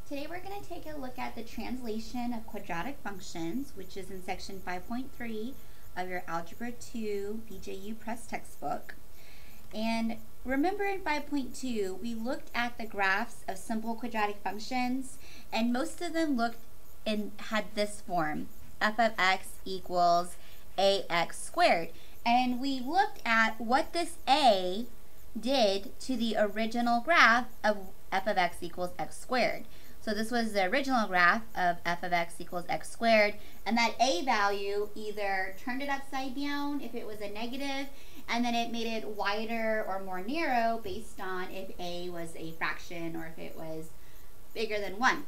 Today we're going to take a look at the translation of quadratic functions, which is in section 5.3 of your Algebra 2 BJU Press textbook. And remember in 5.2 we looked at the graphs of simple quadratic functions, and most of them had this form, f of x equals ax squared. And we looked at what this a did to the original graph of f of x equals x squared. So this was the original graph of f of x equals x squared, and that a value either turned it upside down if it was a negative, and then it made it wider or more narrow based on if a was a fraction or if it was bigger than 1.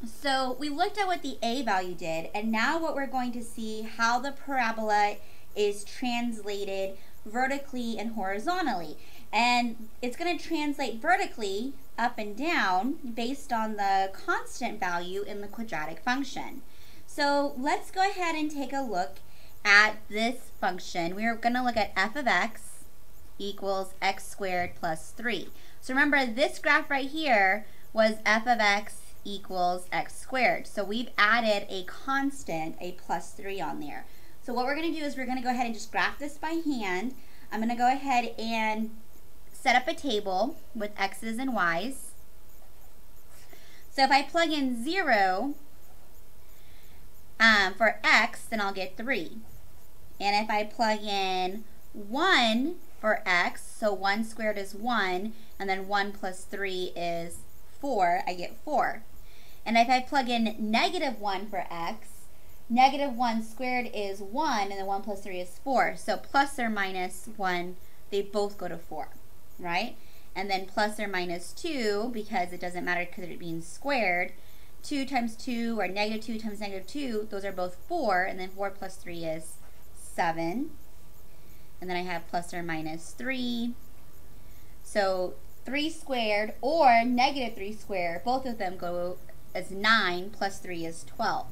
So we looked at what the a value did, and now what we're going to see how the parabola is translated vertically and horizontally. And it's going to translate vertically up and down based on the constant value in the quadratic function. So let's go ahead and take a look at this function. We're going to look at f of x equals x squared plus 3. So remember, this graph right here was f of x equals x squared. So we've added a constant, a plus 3 on there. So what we're going to do is we're going to go ahead and just graph this by hand. I'm going to go ahead and set up a table with x's and y's. So if I plug in 0 for x, then I'll get 3. And if I plug in 1 for x, so 1 squared is 1, and then 1 plus 3 is 4, I get 4. And if I plug in negative 1 for x, negative 1 squared is 1, and then 1 plus 3 is 4. So plus or minus 1, they both go to 4, right? And then plus or minus 2, because it doesn't matter because it's being squared, 2 times 2, or negative 2 times negative 2, those are both 4, and then 4 plus 3 is 7. And then I have plus or minus 3. So 3 squared or negative 3 squared, both of them go as 9, plus 3 is 12.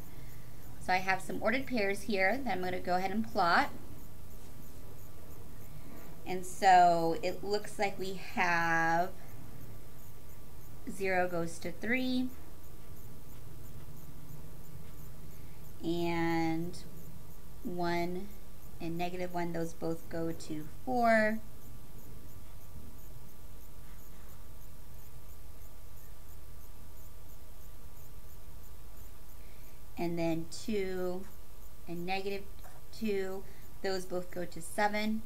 So I have some ordered pairs here that I'm going to go ahead and plot. And so it looks like we have 0 goes to 3, and 1 and negative 1, those both go to 4. And then 2 and negative 2, those both go to 7.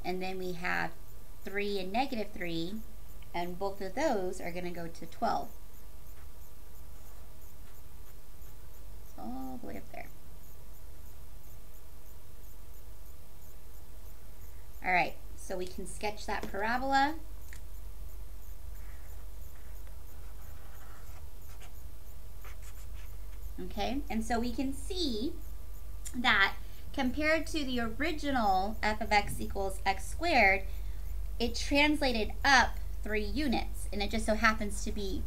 And then we have 3 and negative 3, and both of those are going to go to 12. It's all the way up there. All right. So we can sketch that parabola. Okay, and so we can see that compared to the original f of x equals x squared, it translated up 3 units, and it just so happens to be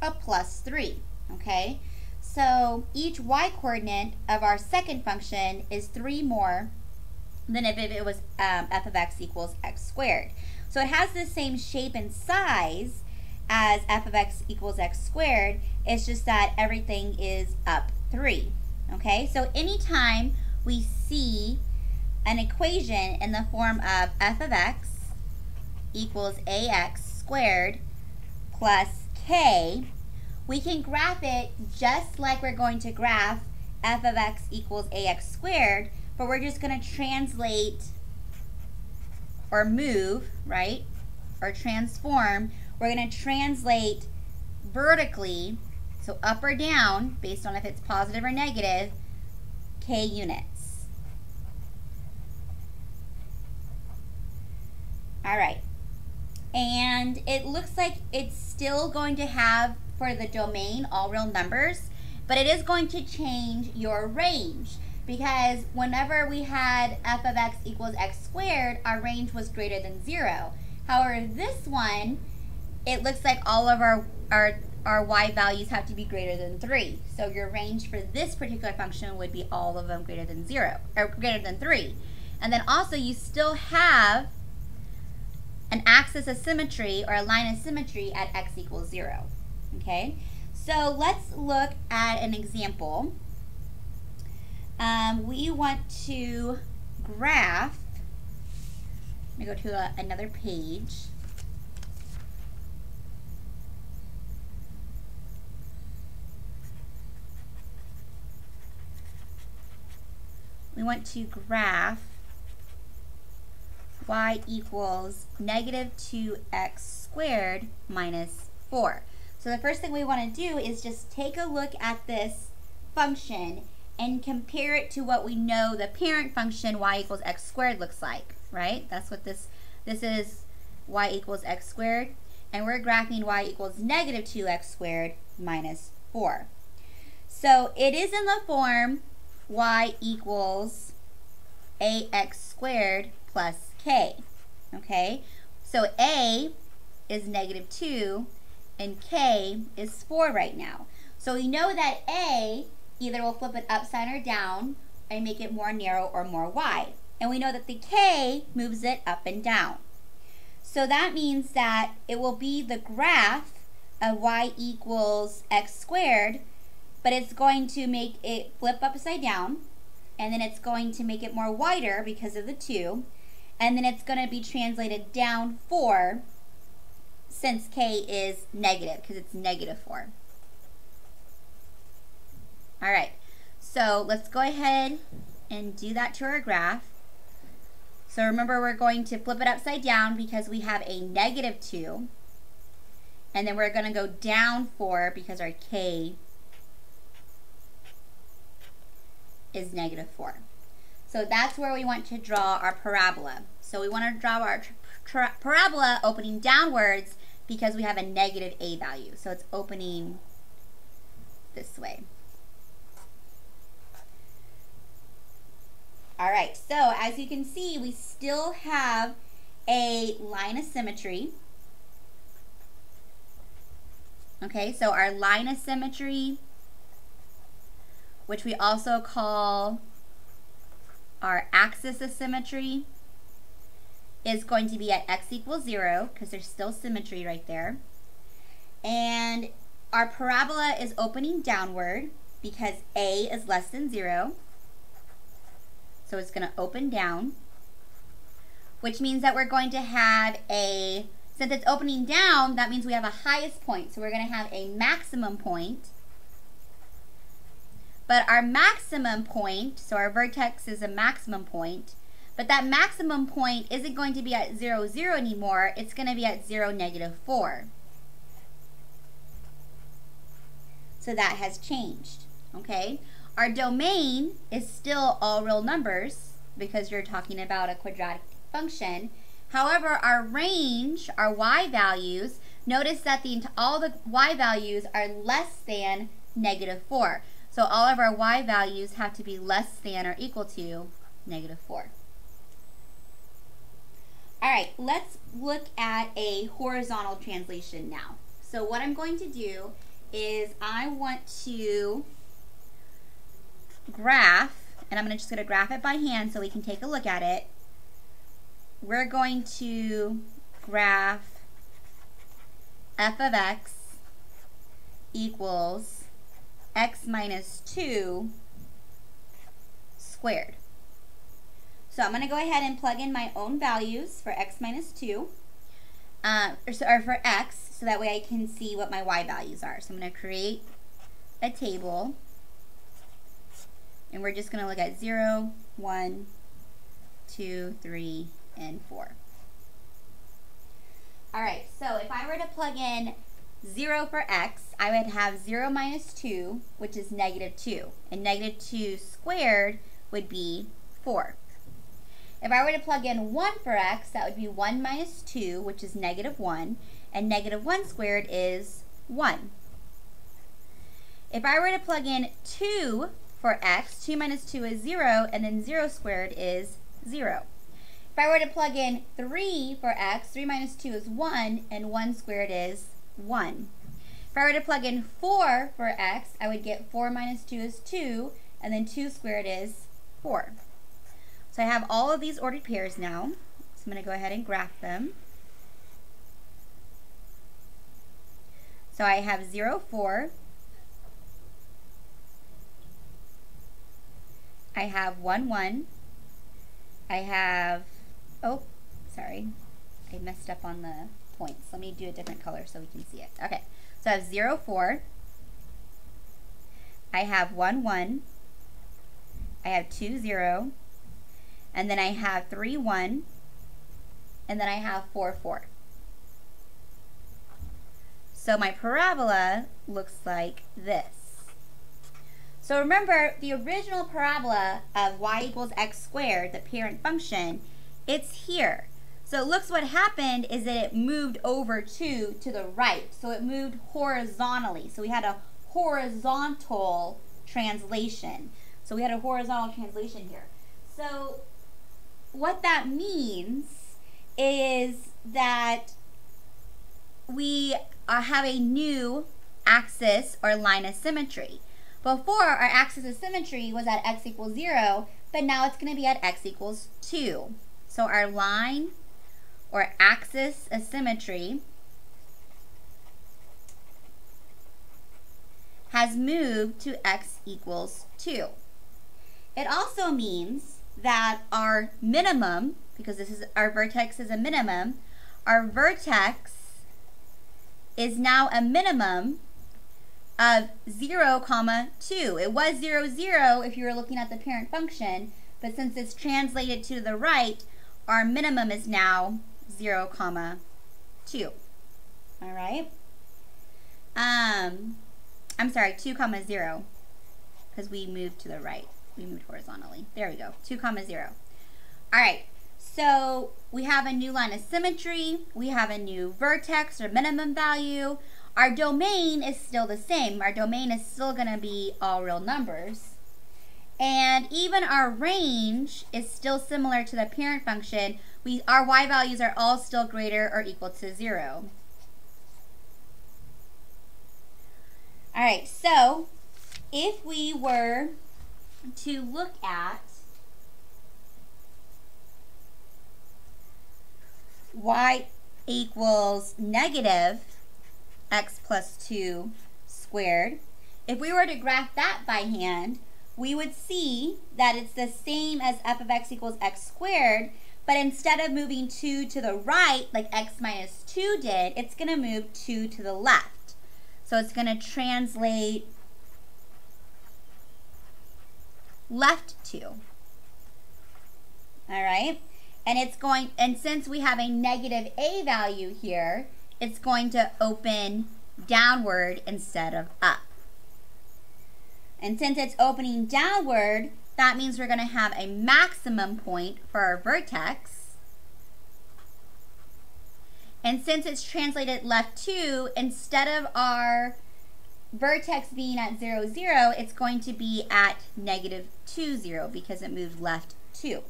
a plus 3, okay? So each y-coordinate of our second function is 3 more than if it was f of x equals x squared. So it has the same shape and size as f of x equals x squared. It's just that everything is up 3. Okay, so anytime we see an equation in the form of f of x equals ax squared plus k, we can graph it just like we're going to graph f of x equals ax squared, but we're just going to translate or move, right, or transform. We're going to translate vertically, so up or down, based on if it's positive or negative, k units. All right. And it looks like it's still going to have, for the domain, all real numbers, but it is going to change your range, because whenever we had f of x equals x squared, our range was greater than 0. However, this one, it looks like all of our y values have to be greater than 3. So your range for this particular function would be all of them greater than 0, or greater than 3. And then also you still have an axis of symmetry or a line of symmetry at x equals 0. Okay, so let's look at an example. We want to graph. Let me go to another page. We want to graph y equals negative 2x squared minus 4. So the first thing we want to do is just take a look at this function and compare it to what we know the parent function y equals x squared looks like, right? That's what this is, y equals x squared, and we're graphing y equals negative 2x squared minus 4. So it is in the form y equals ax squared plus k, okay? So a is negative 2 and k is 4 right now. So we know that a either will flip it upside or down and make it more narrow or more wide. And we know that the k moves it up and down. So that means that it will be the graph of y equals x squared, but it's going to make it flip upside down, and then it's going to make it more wider because of the 2, and then it's going to be translated down 4 since k is negative, because it's negative 4. Alright, so let's go ahead and do that to our graph. So remember, we're going to flip it upside down because we have a negative 2, and then we're going to go down 4 because our k is negative 4. So that's where we want to draw our parabola. So we want to draw our parabola opening downwards because we have a negative a value. So it's opening this way. Alright, so as you can see, we still have a line of symmetry. Okay, so our line of symmetry, which we also call our axis of symmetry, is going to be at x equals 0 because there's still symmetry right there. And our parabola is opening downward because a is less than 0. So it's going to open down, which means that we're going to have a, since it's opening down, that means we have a highest point. So we're going to have a maximum point. But our maximum point, so our vertex is a maximum point, but that maximum point isn't going to be at 0, 0 anymore. It's going to be at 0, negative 4. So that has changed, okay? Our domain is still all real numbers because you're talking about a quadratic function. However, our range, our y values, notice that all the y values are less than negative 4. So all of our y values have to be less than or equal to negative 4. Alright, let's look at a horizontal translation now. So what I'm going to do is I want to graph, and I'm just going to graph it by hand so we can take a look at it. We're going to graph f of x equals x minus 2 squared. So I'm going to go ahead and plug in my own values for x minus 2, or for x, so that way I can see what my y values are. So I'm going to create a table, and we're just going to look at 0, 1, 2, 3, and 4. Alright, so if I were to plug in 0 for x, I would have 0 minus 2, which is negative 2. And negative 2 squared would be 4. If I were to plug in 1 for x, that would be 1 minus 2, which is negative 1. And negative 1 squared is 1. If I were to plug in 2 for x, 2 minus 2 is 0, and then 0 squared is 0. If I were to plug in 3 for x, 3 minus 2 is 1, and 1 squared is 1. If I were to plug in 4 for x, I would get 4 minus 2 is 2, and then 2 squared is 4. So I have all of these ordered pairs now. So I'm going to go ahead and graph them. So I have 0, 4. I have 1, 1. I have, oh, sorry. I messed up on the points. Let me do a different color so we can see it. Okay, so I have 0, 4. I have 1, 1. I have 2, 0. And then I have 3, 1. And then I have 4, 4. So my parabola looks like this. So remember, the original parabola of y equals x squared, the parent function, it's here. So it looks what happened is that it moved over to the right. So it moved horizontally. So we had a horizontal translation. So we had a horizontal translation here. So what that means is that we have a new axis or line of symmetry. Before, our axis of symmetry was at x equals 0, but now it's going to be at x equals 2. So our line or axis of symmetry has moved to x equals 2. It also means that our minimum, because this is our vertex is a minimum, our vertex is now a minimum of 0, 2. It was 0, 0 if you were looking at the parent function, but since it's translated to the right, our minimum is now 0, 2. All right? I'm sorry, 2, 0, because we moved to the right. We moved horizontally. There we go, 2, 0. All right, so we have a new line of symmetry. We have a new vertex or minimum value. Our domain is still the same. Our domain is still going to be all real numbers. And even our range is still similar to the parent function. Our y values are all still greater or equal to 0. All right, so if we were to look at y equals negative x plus 2 squared, if we were to graph that by hand, we would see that it's the same as f of x equals x squared, but instead of moving 2 to the right like x minus 2 did, it's going to move 2 to the left. So it's going to translate left 2. All right? And since we have a negative a value here, it's going to open downward instead of up. And since it's opening downward, that means we're going to have a maximum point for our vertex. And since it's translated left 2, instead of our vertex being at 0, 0, it's going to be at negative 2, 0 because it moved left 2.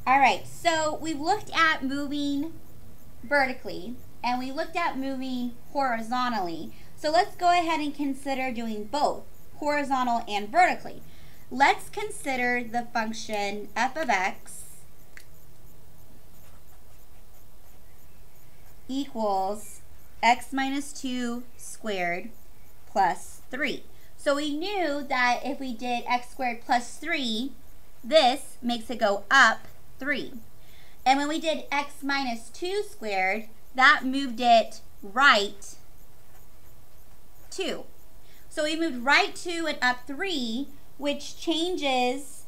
All right, so we've looked at moving vertically and we looked at moving horizontally. So let's go ahead and consider doing both, horizontal and vertically. Let's consider the function f of x equals x minus 2 squared plus 3. So we knew that if we did x squared plus 3, this makes it go up 3. And when we did x minus 2 squared, that moved it right 2. So we moved right 2 and up 3, which changes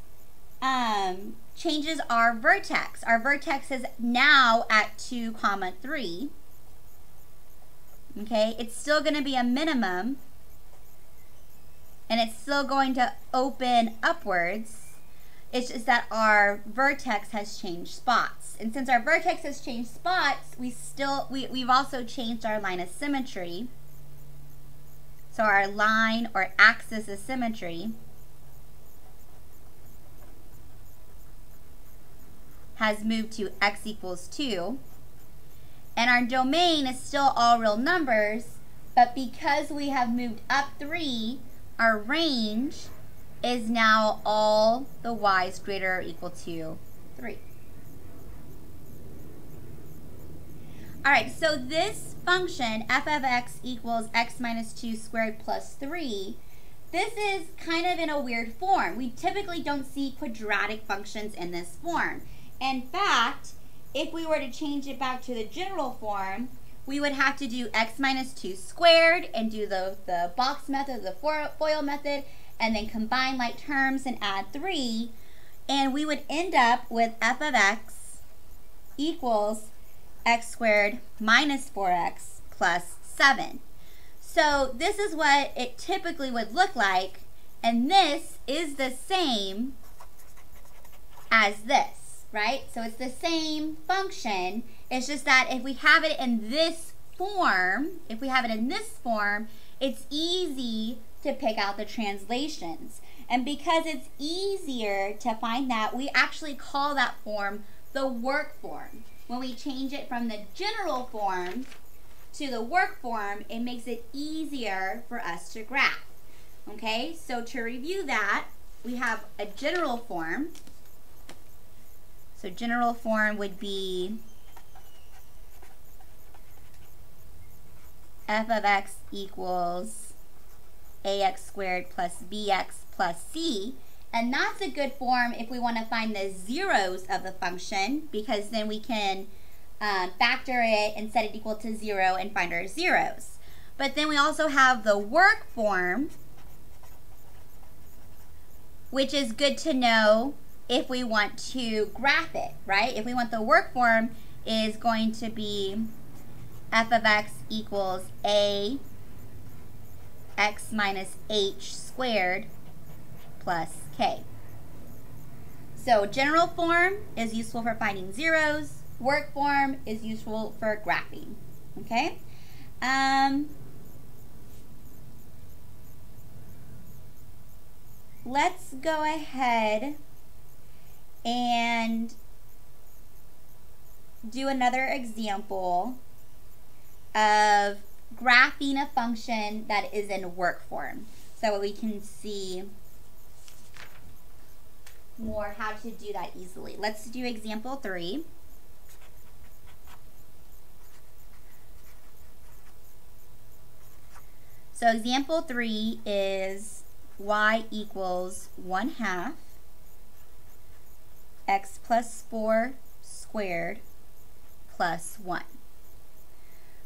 our vertex. Our vertex is now at 2, 3. Okay, it's still going to be a minimum, and it's still going to open upwards. It's just that our vertex has changed spots. And since our vertex has changed spots, we've also changed our line of symmetry. So our line or axis of symmetry has moved to x equals 2. And our domain is still all real numbers, but because we have moved up 3, our range is now all the y's greater or equal to 3. All right, so this function, f of x equals x minus 2 squared plus 3, this is kind of in a weird form. We typically don't see quadratic functions in this form. In fact, if we were to change it back to the general form, we would have to do x minus 2 squared and do the box method, the FOIL method, and then combine like terms and add 3. And we would end up with f of x equals x squared minus 4x plus 7. So this is what it typically would look like, and this is the same as this, right? So it's the same function. It's just that if we have it in this form, it's easy to pick out the translations. And because it's easier to find that, we actually call that form the work form. When we change it from the general form to the work form, it makes it easier for us to graph. Okay, so to review that, we have a general form. So general form would be f of x equals ax squared plus bx plus c. And that's a good form if we want to find the zeros of the function, because then we can factor it and set it equal to 0 and find our zeros. But then we also have the work form, which is good to know if we want to graph it, right? If we want the work form, is going to be f of x equals a x minus h squared plus k. So general form is useful for finding zeros. Work form is useful for graphing. Okay? Let's go ahead and do another example of graphing a function that is in work form, so we can see more how to do that easily. Let's do example 3. So example 3 is y equals 1/2 x plus 4 squared plus 1.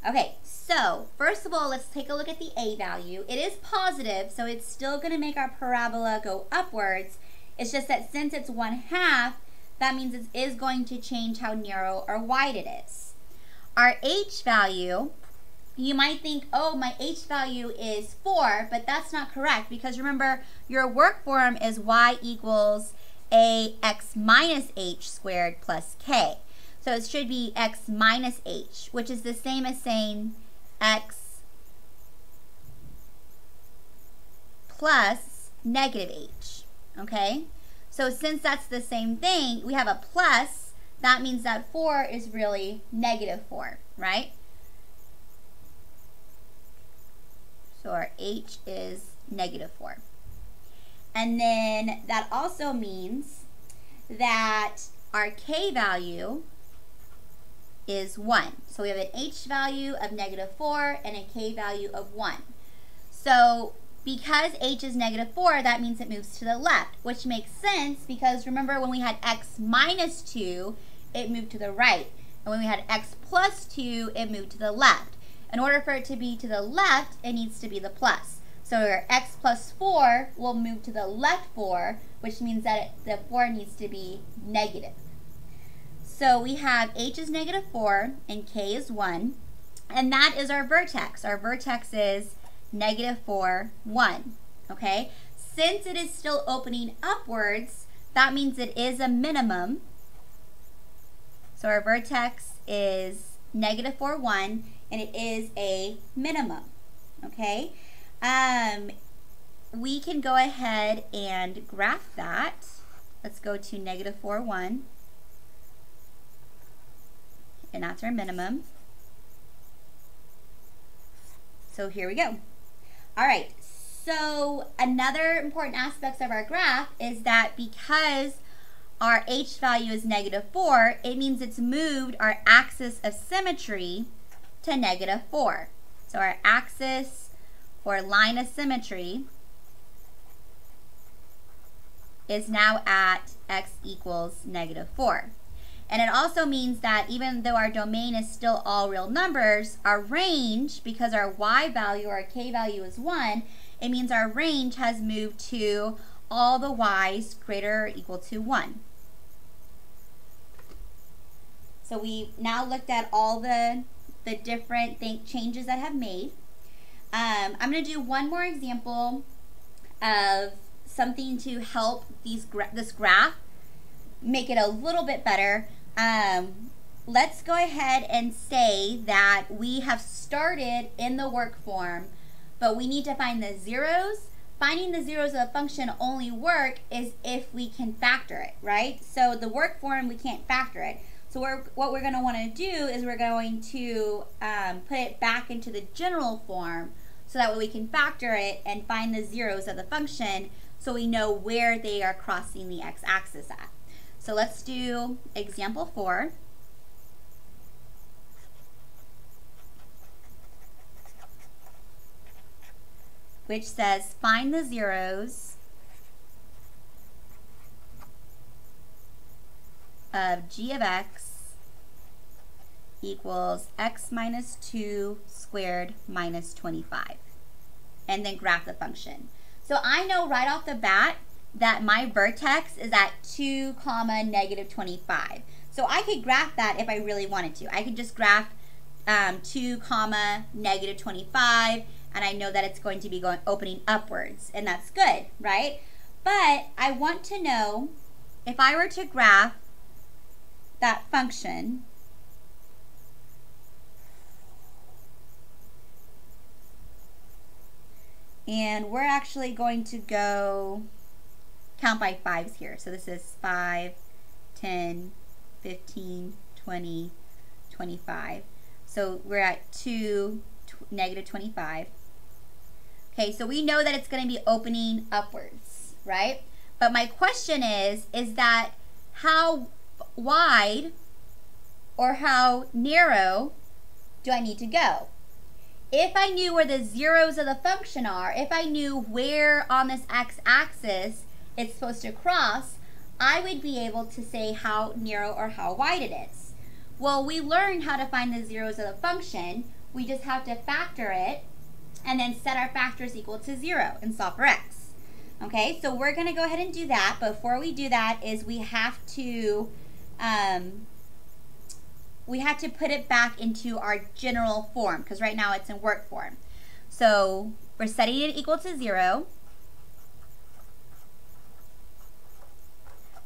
Okay, so first of all, let's take a look at the a value. It is positive, so it's still going to make our parabola go upwards. It's just that since it's 1/2, that means it is going to change how narrow or wide it is. Our h value, you might think, oh, my h value is 4, but that's not correct, because remember, your work form is y equals ax minus h squared plus k. So it should be x minus h, which is the same as saying x plus negative h. Okay? So since that's the same thing, we have a plus. That means that 4 is really negative 4, right? So our h is negative 4. And then that also means that our k value is 1. So we have an h value of negative 4 and a k value of 1. So because h is negative 4, that means it moves to the left, which makes sense because remember when we had x minus 2, it moved to the right. And when we had x plus 2, it moved to the left. In order for it to be to the left, it needs to be the plus. So our x plus 4 will move to the left 4, which means that the 4 needs to be negative. So we have h is negative 4 and k is 1. And that is our vertex. Our vertex is negative 4, 1. Okay? Since it is still opening upwards, that means it is a minimum. So our vertex is negative 4, 1, and it is a minimum. Okay? We can go ahead and graph that. Let's go to negative 4, 1. And that's our minimum. So here we go. All right, So another important aspect of our graph is that because our h value is -4, it means it's moved our axis of symmetry to -4. So our axis or line of symmetry is now at x equals -4. And it also means that even though our domain is still all real numbers, our range, because our y value or our k value is 1, it means our range has moved to all the y's greater or equal to 1. So we now looked at all the different changes that have made. I'm going to do one more example of something to help this graph make it a little bit better. Let's go ahead and say that we have started in the work form, but we need to find the zeros. Finding the zeros of a function only work is if we can factor it, right? So the work form, we can't factor it. So what we're going to want to do is we're going to put it back into the general form so that way we can factor it and find the zeros of the function so we know where they are crossing the x-axis at. So let's do example 4. Which says find the zeros of g of x equals x minus 2 squared minus 25. And then graph the function. So I know right off the bat that my vertex is at 2, -25. So I could graph that if I really wanted to. I could just graph 2, -25, and I know that it's going to be opening upwards, and that's good, right? But I want to know if I were to graph that function, and we're actually going to go count by 5s here. So this is 5, 10, 15, 20, 25. So we're at 2, -25. Okay, so we know that it's going to be opening upwards, right? But my question is that how wide or how narrow do I need to go? If I knew where the zeros of the function are, if I knew where on this x-axis it's supposed to cross, I would be able to say how narrow or how wide it is. Well, we learned how to find the zeros of the function. We just have to factor it and then set our factors equal to 0 and solve for x. Okay, so we're going to go ahead and do that. Before we do that is we have to put it back into our general form because right now it's in work form. So we're setting it equal to 0.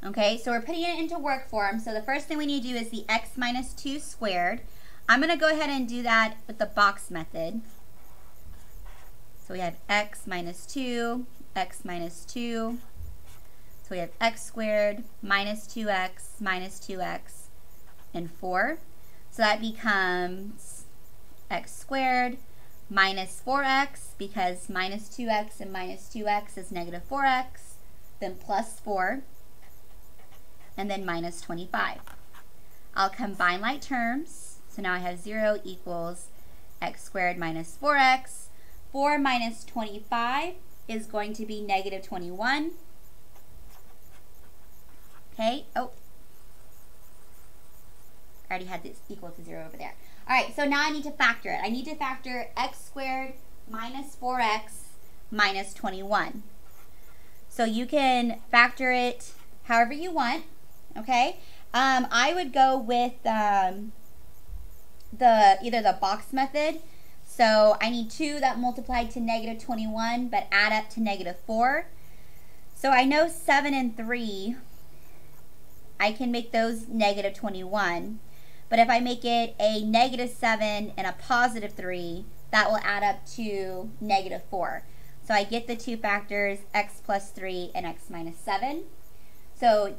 Okay, so we're putting it into work form. So the first thing we need to do is the x minus 2 squared. I'm going to go ahead and do that with the box method. So we have x minus 2, x minus 2. So we have x squared minus 2x minus 2x and 4. So that becomes x squared minus 4x because minus 2x and minus 2x is -4x, then plus 4, and then minus 25. I'll combine like terms. So now I have 0 equals x squared minus 4x. 4 minus 25 is going to be -21. Okay, oh. I already had this equal to 0 over there. All right, so now I need to factor it. I need to factor x squared minus 4x minus 21. So you can factor it however you want, okay? I would go with either the box method. So I need 2 that multiplied to -21 but add up to -4. So I know 7 and 3, I can make those -21. But if I make it a -7 and a +3, that will add up to -4. So I get the two factors, x plus 3 and x minus 7. So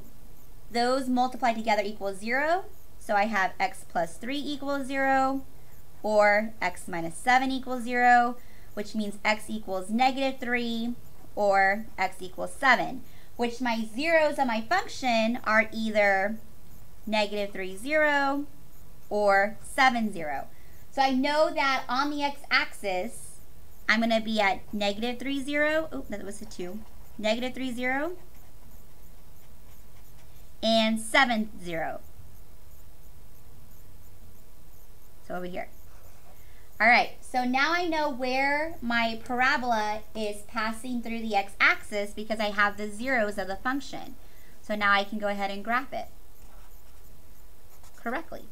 those multiplied together equal 0. So I have x plus 3 equals 0, or x minus 7 equals 0, which means x equals -3 or x equals 7, which my zeros of my function are either -3, 0 or 7, 0. So I know that on the x-axis, I'm going to be at -3, 0. Oh, that was a 2. -3, 0 and 7, 0. So over here. All right, so now I know where my parabola is passing through the x-axis because I have the zeros of the function. So now I can go ahead and graph it correctly.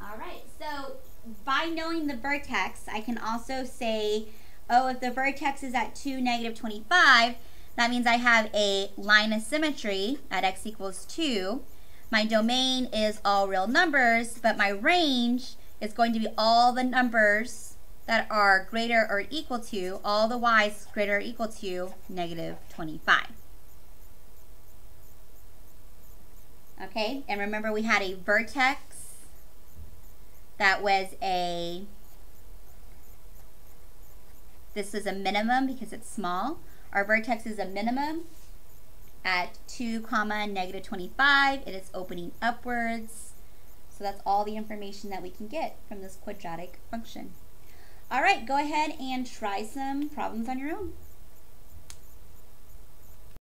All right, so by knowing the vertex, I can also say, oh, if the vertex is at 2, -25, that means I have a line of symmetry at x equals 2. My domain is all real numbers, but my range is going to be all the numbers that are greater or equal to, all the y's greater or equal to -25. Okay, and remember we had a vertex that was this is a minimum because it's small. Our vertex is a minimum at 2, -25. It is opening upwards. So that's all the information that we can get from this quadratic function. All right, go ahead and try some problems on your own.